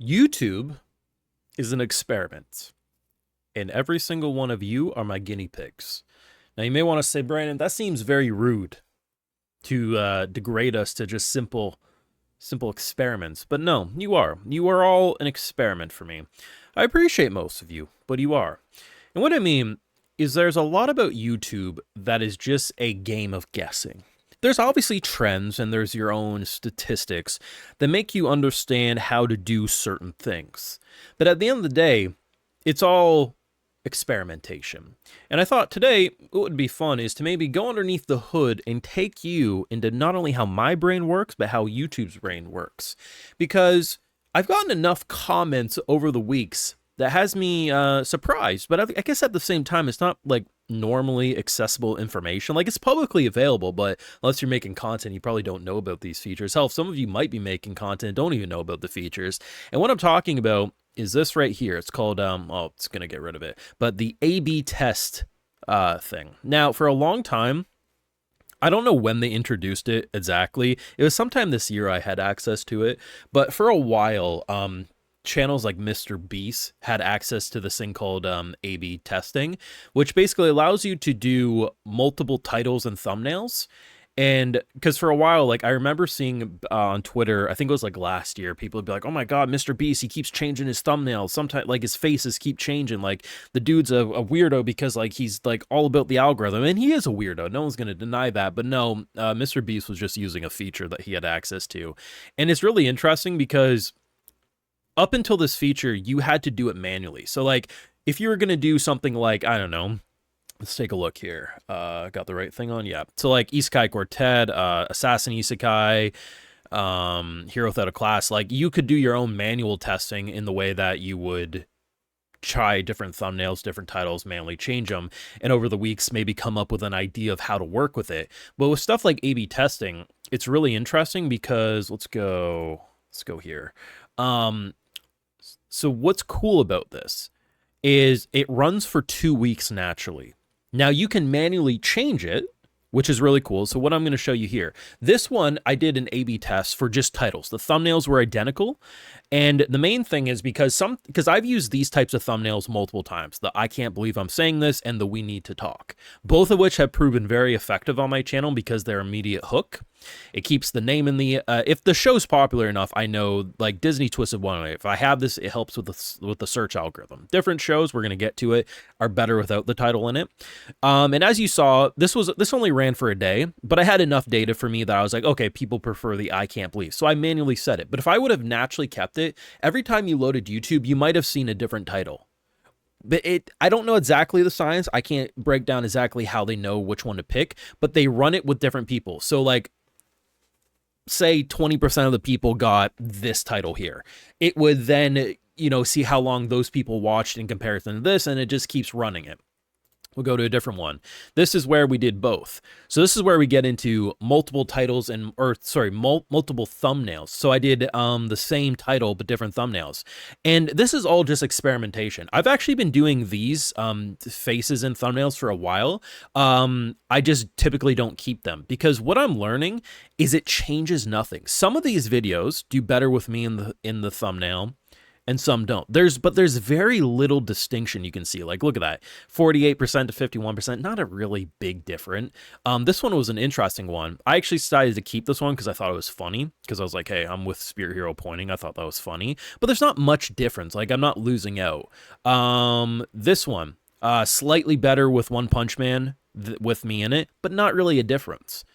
YouTube is an experiment, and every single one of you are my guinea pigs. Now, you may want to say, Brandon, that seems very rude to degrade us to just simple experiments. But no, you are. You are all an experiment for me. I appreciate most of you, but you are. And what I mean is there's a lot about YouTube that is just a game of guessing. There's obviously trends and there's your own statistics that make you understand how to do certain things. But at the end of the day, it's all experimentation. And I thought today what would be fun is to maybe go underneath the hood and take you into not only how my brain works, but how YouTube's brain works. Because I've gotten enough comments over the weeks that has me surprised. But I guess at the same time, it's not like normally accessible information. Like, it's publicly available, but unless you're making content, you probably don't know about these features. Hell, some of you might be making content, don't even know about the features. And what I'm talking about is this right here. It's called, oh, it's going to get rid of it, but the A/B test thing. Now, for a long time, I don't know when they introduced it exactly. It was sometime this year I had access to it, but for a while, channels like Mr. Beast had access to this thing called A/B testing, which basically allows you to do multiple titles and thumbnails. And because for a while, like, I remember seeing on Twitter, I think it was like last year, people would be like, oh my God, Mr. Beast, he keeps changing his thumbnails. Sometimes, like, his faces keep changing. Like, the dude's a weirdo because, like, he's like all about the algorithm. And he is a weirdo. No one's going to deny that. But no, Mr. Beast was just using a feature that he had access to. And it's really interesting because up until this feature, you had to do it manually. So, like, if you were going to do something like, I don't know, let's take a look here. Got the right thing on? Yeah. So, like, Isekai Quartet, Assassin Isekai, Hero Without a Class, like, you could do your own manual testing in the way that you would try different thumbnails, different titles, manually change them, and over the weeks maybe come up with an idea of how to work with it. But with stuff like A/B testing, it's really interesting because let's go here. So what's cool about this is it runs for 2 weeks naturally. Now, you can manually change it, which is really cool. So what I'm going to show you here, this one, I did an A/B test for just titles. The thumbnails were identical. And the main thing is because I've used these types of thumbnails multiple times, the I Can't Believe I'm Saying This and the We Need to Talk, both of which have proven very effective on my channel because they're immediate hook. It keeps the name in the, if the show's popular enough, I know, like Disney Twisted One Way, if I have this, it helps with the search algorithm. Different shows, we're going to get to it, are better without the title in it. And as you saw, this only ran for a day, but I had enough data for me that I was like, okay, people prefer the I Can't Believe. So I manually set it. But if I would have naturally kept it, every time you loaded YouTube, you might have seen a different title. But I don't know exactly the science. I can't break down exactly how they know which one to pick, but they run it with different people. So, like, say 20% of the people got this title here. It would then, see how long those people watched in comparison to this, and it just keeps running it. We'll go to a different one. This is where we did both. So this is where we get into multiple titles multiple thumbnails. So I did the same title but different thumbnails. And this is all just experimentation. I've actually been doing these faces and thumbnails for a while. I just typically don't keep them because what I'm learning is it changes nothing. Some of these videos do better with me in the thumbnail, and some don't. There's very little distinction you can see. Like, look at that, 48% to 51%, not a really big difference. This one was an interesting one. I actually decided to keep this one because I thought it was funny, because I was like, hey, I'm with Spirit Hero pointing. I thought that was funny, but there's not much difference. Like, I'm not losing out. This one, slightly better with One Punch Man with me in it, but not really a difference.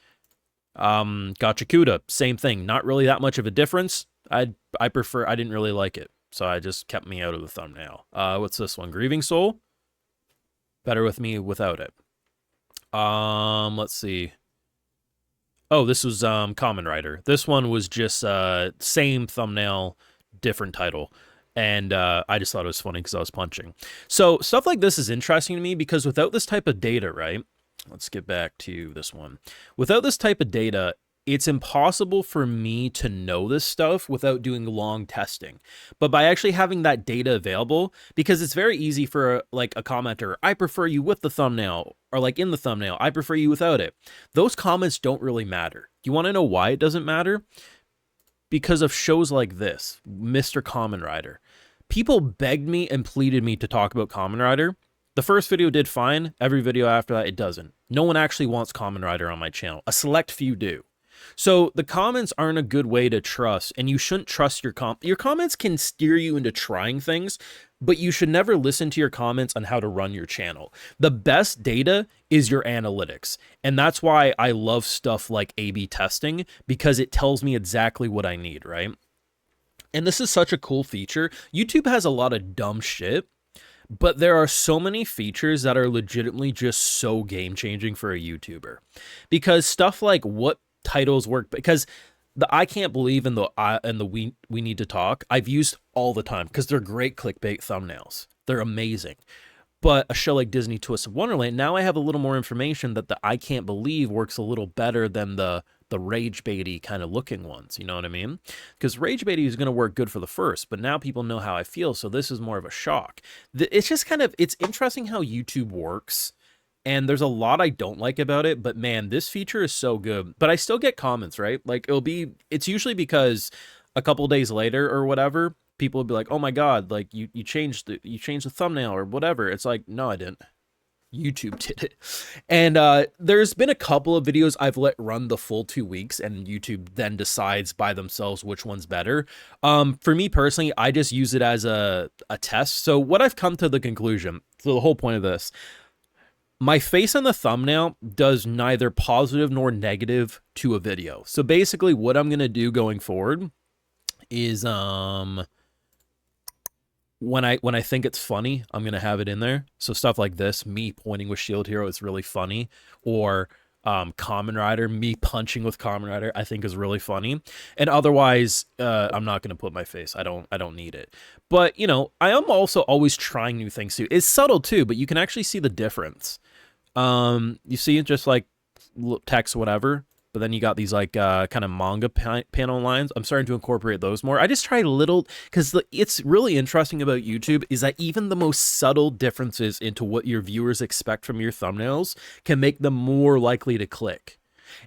Gachakuda, same thing, not really that much of a difference. I didn't really like it, so I just kept me out of the thumbnail. What's this one? Grieving Soul? Better with me without it. Let's see. Oh, this was Kamen Rider. This one was just same thumbnail, different title. And I just thought it was funny because I was punching. So stuff like this is interesting to me because without this type of data, right? Let's get back to this one. Without this type of data, it's impossible for me to know this stuff without doing long testing. But by actually having that data available, because it's very easy for like a commenter, I prefer you with the thumbnail, or like in the thumbnail, I prefer you without it. Those comments don't really matter. You want to know why it doesn't matter? because of shows like this, Mr. Kamen Rider. People begged me and pleaded me to talk about Kamen Rider. The first video did fine. Every video after that, it doesn't. No one actually wants Kamen Rider on my channel. A select few do. So the comments aren't a good way to trust, and you shouldn't trust your comments. Your comments can steer you into trying things, but you should never listen to your comments on how to run your channel. The best data is your analytics, and that's why I love stuff like A/B testing, because it tells me exactly what I need, right? And this is such a cool feature. YouTube has a lot of dumb shit, but there are so many features that are legitimately just so game-changing for a YouTuber. Because stuff like what titles work, because the I can't believe and the we need to talk, I've used all the time because they're great clickbait thumbnails. They're amazing. But a show like Disney Twist of Wonderland, now I have a little more information that the I can't believe works a little better than the rage baity kind of looking ones. You know what I mean? Because rage baity is going to work good for the first, but now people know how I feel, so this is more of a shock. It's just kind of, it's interesting how YouTube works. And there's a lot I don't like about it, but man, this feature is so good. But I still get comments, right? Like it's usually because a couple days later or whatever, people will be like, "Oh my God, like you changed the thumbnail or whatever." It's like, no, I didn't. YouTube did it. And there's been a couple of videos I've let run the full 2 weeks, and YouTube then decides by themselves which one's better. For me personally, I just use it as a test. So what I've come to the conclusion, so the whole point of this, my face on the thumbnail does neither positive nor negative to a video. So basically what I'm going to do going forward is when I think it's funny, I'm going to have it in there. So stuff like this, me pointing with Shield Hero is really funny, or Kamen Rider, me punching with Kamen Rider, I think is really funny. And otherwise, I'm not going to put my face. I don't need it. But, you know, I am also always trying new things too. It's subtle too, but you can actually see the difference. You see it just like text, whatever, but then you got these like kind of manga panel lines. I'm starting to incorporate those more. I just try little, because it's really interesting about YouTube is that even the most subtle differences into what your viewers expect from your thumbnails can make them more likely to click.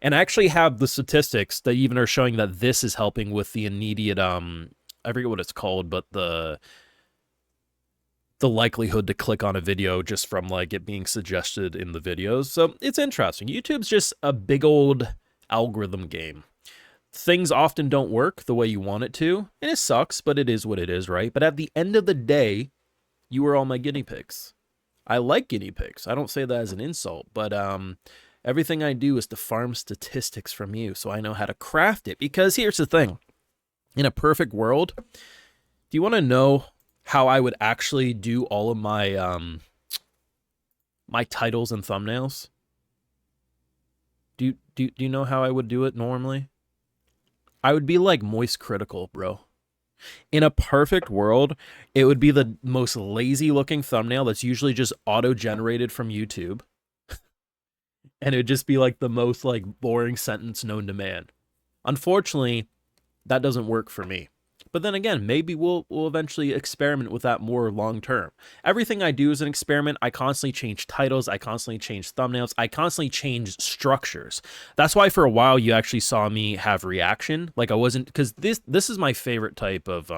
And I actually have the statistics that even are showing that this is helping with the immediate, I forget what it's called, but the likelihood to click on a video just from like it being suggested in the videos. So it's interesting. YouTube's just a big old algorithm game. Things often don't work the way you want it to, and it sucks, but it is what it is, right? But at the end of the day, you are all my guinea pigs. I like guinea pigs. I don't say that as an insult, but everything I do is to farm statistics from you so I know how to craft it. Because here's the thing. In a perfect world, do you want to know how I would actually do all of my my titles and thumbnails? Do you know how I would do it normally? I would be like Moist Critical, bro. In a perfect world, it would be the most lazy looking thumbnail that's usually just auto-generated from YouTube. And it would just be like the most like boring sentence known to man. Unfortunately, that doesn't work for me. But then again, maybe we'll eventually experiment with that more long term. Everything I do is an experiment. I constantly change titles. I constantly change thumbnails. I constantly change structures. That's why for a while you actually saw me have reaction. Like I wasn't, because this is my favorite type of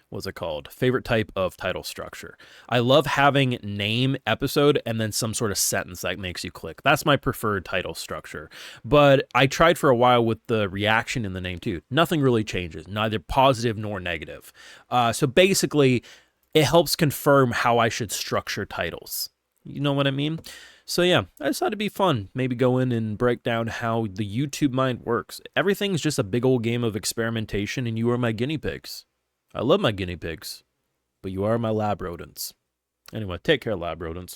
what's it called? Favorite type of title structure. I love having name, episode, and then some sort of sentence that makes you click. That's my preferred title structure. But I tried for a while with the reaction in the name too. Nothing really changes, neither positive nor negative. So basically, it helps confirm how I should structure titles. You know what I mean? So yeah, I just thought it'd be fun. Maybe go in and break down how the YouTube mind works. Everything's just a big old game of experimentation, and you are my guinea pigs. I love my guinea pigs, but you are my lab rodents. Anyway, take care, lab rodents.